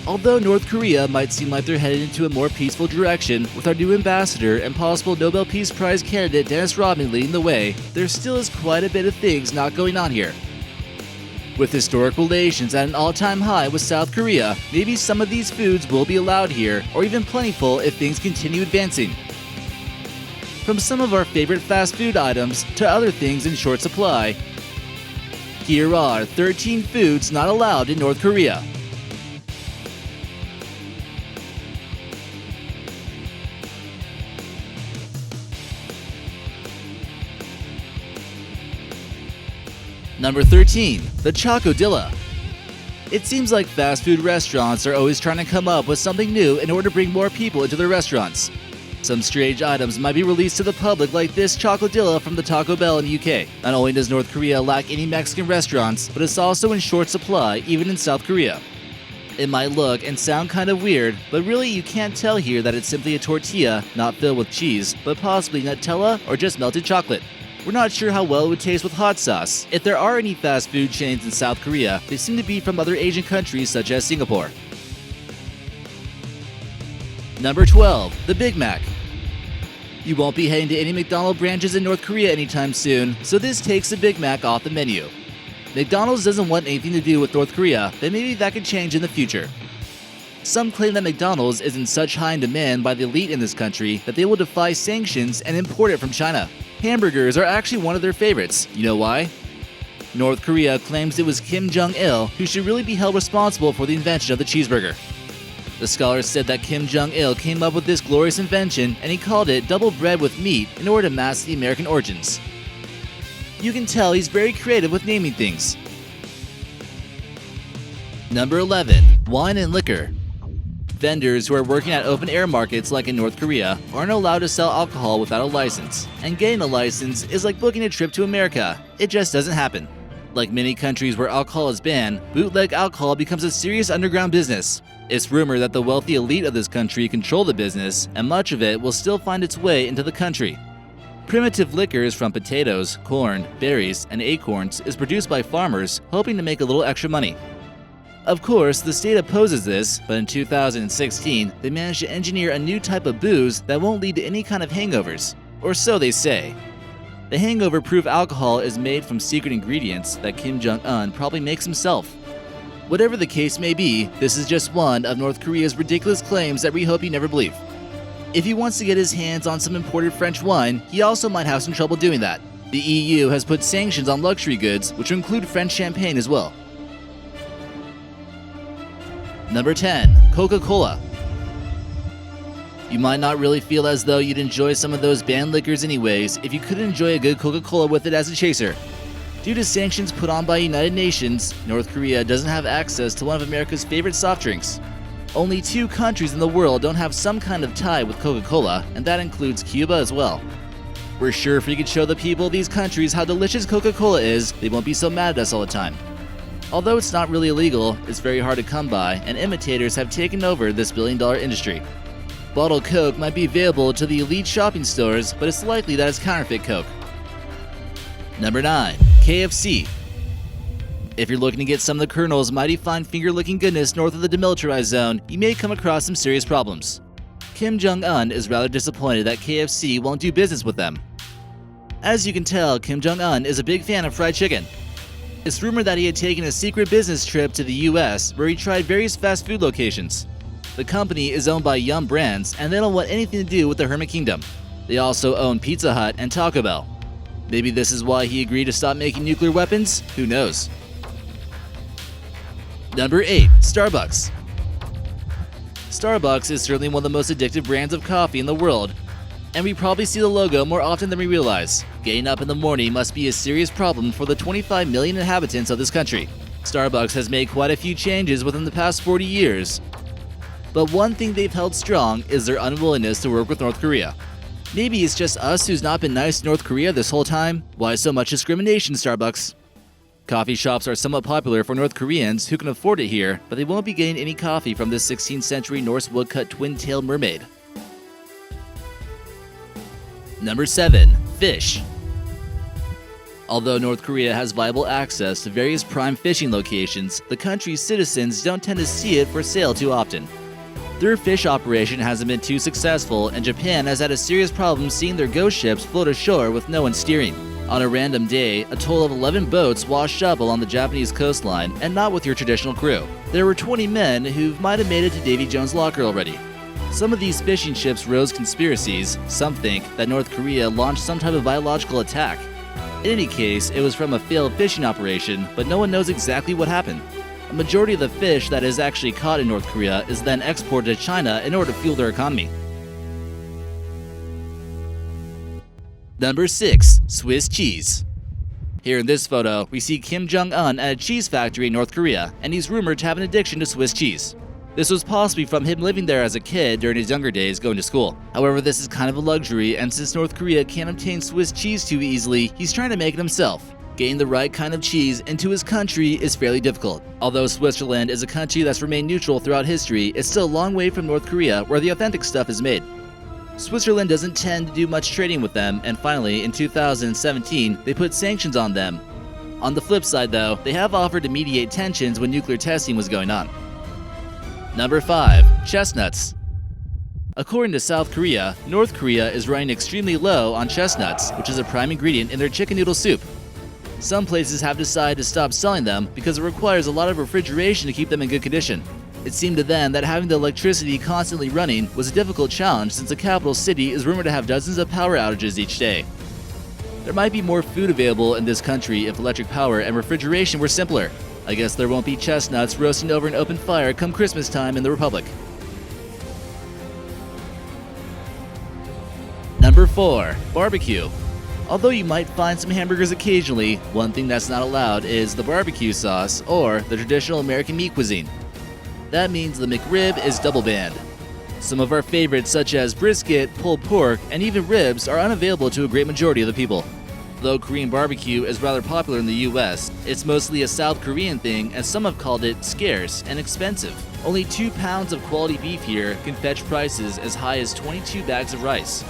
Although North Korea might seem like they're headed into a more peaceful direction with our new ambassador and possible Nobel Peace Prize candidate Dennis Rodman leading the way, there still is quite a bit of things not going on here. With historic relations at an all-time high with South Korea, maybe some of these foods will be allowed here, or even plentiful if things continue advancing. From some of our favorite fast food items to other things in short supply, here are 13 foods not allowed in North Korea. Number 13. The Choco Dilla. It seems like fast food restaurants are always trying to come up with something new in order to bring more people into their restaurants. Some strange items might be released to the public like this Choco Dilla from the Taco Bell in the UK. Not only does North Korea lack any Mexican restaurants, but it's also in short supply even in South Korea. It might look and sound kind of weird, but really you can't tell here that it's simply a tortilla not filled with cheese, but possibly Nutella or just melted chocolate. We're not sure how well it would taste with hot sauce. If there are any fast food chains in South Korea, they seem to be from other Asian countries such as Singapore. Number 12. The Big Mac. You won't be heading to any McDonald's branches in North Korea anytime soon, so this takes the Big Mac off the menu. McDonald's doesn't want anything to do with North Korea, but maybe that could change in the future. Some claim that McDonald's is in such high demand by the elite in this country that they will defy sanctions and import it from China. Hamburgers are actually one of their favorites. You know why? North Korea claims it was Kim Jong-il who should really be held responsible for the invention of the cheeseburger. The scholars said that Kim Jong-il came up with this glorious invention and he called it double bread with meat in order to mask the American origins. You can tell he's very creative with naming things. Number 11. Wine and liquor. Vendors who are working at open-air markets like in North Korea aren't allowed to sell alcohol without a license, and getting a license is like booking a trip to America. It just doesn't happen. Like many countries where alcohol is banned, bootleg alcohol becomes a serious underground business. It's rumored that the wealthy elite of this country control the business, and much of it will still find its way into the country. Primitive liquors from potatoes, corn, berries, and acorns is produced by farmers hoping to make a little extra money. Of course, the state opposes this, but in 2016, they managed to engineer a new type of booze that won't lead to any kind of hangovers. Or so they say. The hangover-proof alcohol is made from secret ingredients that Kim Jong-un probably makes himself. Whatever the case may be, this is just one of North Korea's ridiculous claims that we hope you never believe. If he wants to get his hands on some imported French wine, he also might have some trouble doing that. The EU has put sanctions on luxury goods, which include French champagne as well. Number 10. CocaCola. You might not really feel as though you'd enjoy some of those banned liquors anyways if you couldn't enjoy a good Coca-Cola with it as a chaser. Due to sanctions put on by United Nations, North Korea doesn't have access to one of America's favorite soft drinks. Only 2 countries in the world don't have some kind of tie with Coca-Cola, and that includes Cuba as well. We're sure if we could show the people of these countries how delicious Coca-Cola is, they won't be so mad at us all the time. Although it's not really illegal, it's very hard to come by, and imitators have taken over this billion-dollar industry. Bottled Coke might be available to the elite shopping stores, but it's likely that it's counterfeit Coke. Number 9. KFC. If you're looking to get some of the Colonel's mighty fine finger-licking goodness north of the demilitarized zone, you may come across some serious problems. Kim Jong-un is rather disappointed that KFC won't do business with them. As you can tell, Kim Jong-un is a big fan of fried chicken. It's rumored that he had taken a secret business trip to the US where he tried various fast food locations. The company is owned by Yum Brands, and they don't want anything to do with the Hermit Kingdom. They also own Pizza Hut and Taco Bell. Maybe this is why he agreed to stop making nuclear weapons? Who knows? Number 8. Starbucks. Starbucks is certainly one of the most addictive brands of coffee in the world, and we probably see the logo more often than we realize. Getting up in the morning must be a serious problem for the 25 million inhabitants of this country. Starbucks has made quite a few changes within the past 40 years, but one thing they've held strong is their unwillingness to work with North Korea. Maybe it's just us who's not been nice to North Korea this whole time? Why so much discrimination, Starbucks? Coffee shops are somewhat popular for North Koreans who can afford it here, but they won't be getting any coffee from this 16th century Norse woodcut twin-tailed mermaid. Number 7. Fish. Although North Korea has viable access to various prime fishing locations, the country's citizens don't tend to see it for sale too often. Their fish operation hasn't been too successful, and Japan has had a serious problem seeing their ghost ships float ashore with no one steering. On a random day, a total of 11 boats washed up along the Japanese coastline, and not with your traditional crew. There were 20 men who might have made it to Davy Jones' locker already. Some of these fishing ships rose conspiracies. Some think that North Korea launched some type of biological attack. In any case, it was from a failed fishing operation, but no one knows exactly what happened. A majority of the fish that is actually caught in North Korea is then exported to China in order to fuel their economy. Number 6. Swiss cheese. Here in this photo, we see Kim Jong-un at a cheese factory in North Korea, and he's rumored to have an addiction to Swiss cheese. This was possibly from him living there as a kid during his younger days going to school. However, this is kind of a luxury, and since North Korea can't obtain Swiss cheese too easily, he's trying to make it himself. Getting the right kind of cheese into his country is fairly difficult. Although Switzerland is a country that's remained neutral throughout history, it's still a long way from North Korea where the authentic stuff is made. Switzerland doesn't tend to do much trading with them, and finally, in 2017, they put sanctions on them. On the flip side though, they have offered to mediate tensions when nuclear testing was going on. Number 5. Chestnuts. According to South Korea, North Korea is running extremely low on chestnuts, which is a prime ingredient in their chicken noodle soup. Some places have decided to stop selling them because it requires a lot of refrigeration to keep them in good condition. It seemed to them that having the electricity constantly running was a difficult challenge since the capital city is rumored to have dozens of power outages each day. There might be more food available in this country if electric power and refrigeration were simpler. I guess there won't be chestnuts roasting over an open fire come Christmas time in the Republic. Number 4. Barbecue. Although you might find some hamburgers occasionally, one thing that's not allowed is the barbecue sauce or the traditional American meat cuisine. That means the McRib is double banned. Some of our favorites such as brisket, pulled pork, and even ribs are unavailable to a great majority of the people. Though Korean barbecue is rather popular in the US, it's mostly a South Korean thing, and some have called it scarce and expensive. Only 2 pounds of quality beef here can fetch prices as high as 22 bags of rice.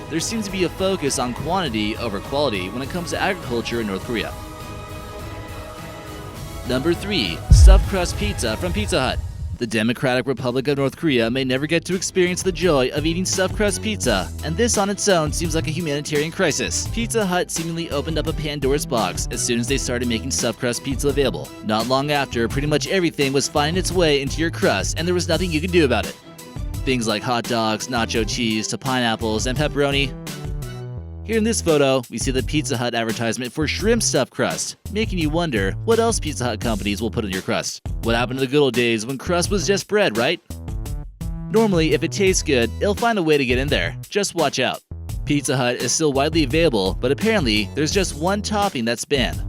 There seems to be a focus on quantity over quality when it comes to agriculture in North Korea. Number 3. Stuffed crust pizza from Pizza Hut. The Democratic Republic of North Korea may never get to experience the joy of eating stuffed crust pizza, and this on its own seems like a humanitarian crisis. Pizza Hut seemingly opened up a Pandora's box as soon as they started making stuffed crust pizza available. Not long after, pretty much everything was finding its way into your crust, and there was nothing you could do about it. Things like hot dogs, nacho cheese, to pineapples, and pepperoni. Here in this photo, we see the Pizza Hut advertisement for shrimp stuffed crust, making you wonder what else Pizza Hut companies will put in your crust. What happened to the good old days when crust was just bread, right? Normally, if it tastes good, it'll find a way to get in there. Just watch out. Pizza Hut is still widely available, but apparently, there's just one topping that's banned.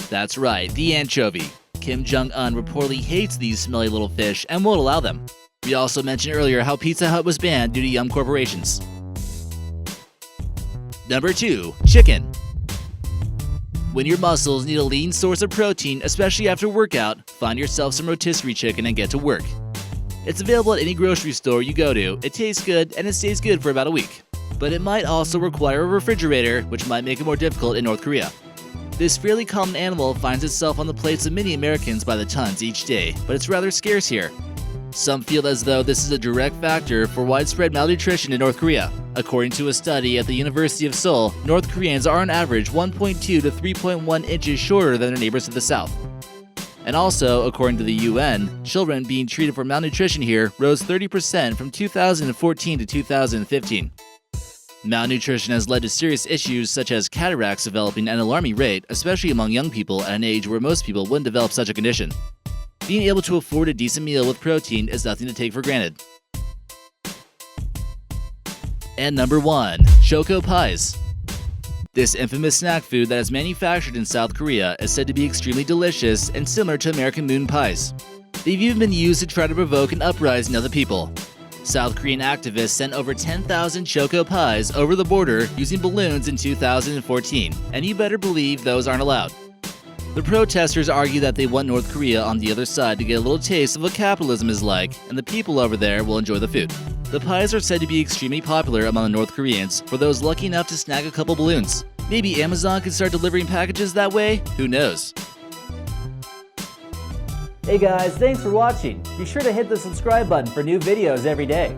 That's right, the anchovy. Kim Jong-un reportedly hates these smelly little fish and won't allow them. We also mentioned earlier how Pizza Hut was banned due to Yum Corporations. Number 2. Chicken. When your muscles need a lean source of protein, especially after workout, find yourself some rotisserie chicken and get to work. It's available at any grocery store you go to, it tastes good, and it stays good for about a week. But it might also require a refrigerator, which might make it more difficult in North Korea. This fairly common animal finds itself on the plates of many Americans by the tons each day, but it's rather scarce here. Some feel as though this is a direct factor for widespread malnutrition in North Korea. According to a study at the University of Seoul, North Koreans are on average 1.2 to 3.1 inches shorter than their neighbors to the south. And also, according to the UN, children being treated for malnutrition here rose 30% from 2014 to 2015. Malnutrition has led to serious issues such as cataracts developing at an alarming rate, especially among young people at an age where most people wouldn't develop such a condition. Being able to afford a decent meal with protein is nothing to take for granted. And number 1. Choco Pies. This infamous snack food that is manufactured in South Korea is said to be extremely delicious and similar to American moon pies. They've even been used to try to provoke an uprising of the people. South Korean activists sent over 10,000 Choco Pies over the border using balloons in 2014, and you better believe those aren't allowed. The protesters argue that they want North Korea on the other side to get a little taste of what capitalism is like, and the people over there will enjoy the food. The pies are said to be extremely popular among the North Koreans for those lucky enough to snag a couple balloons. Maybe Amazon could start delivering packages that way? Who knows? Hey guys, thanks for watching. Be sure to hit the subscribe button for new videos every day.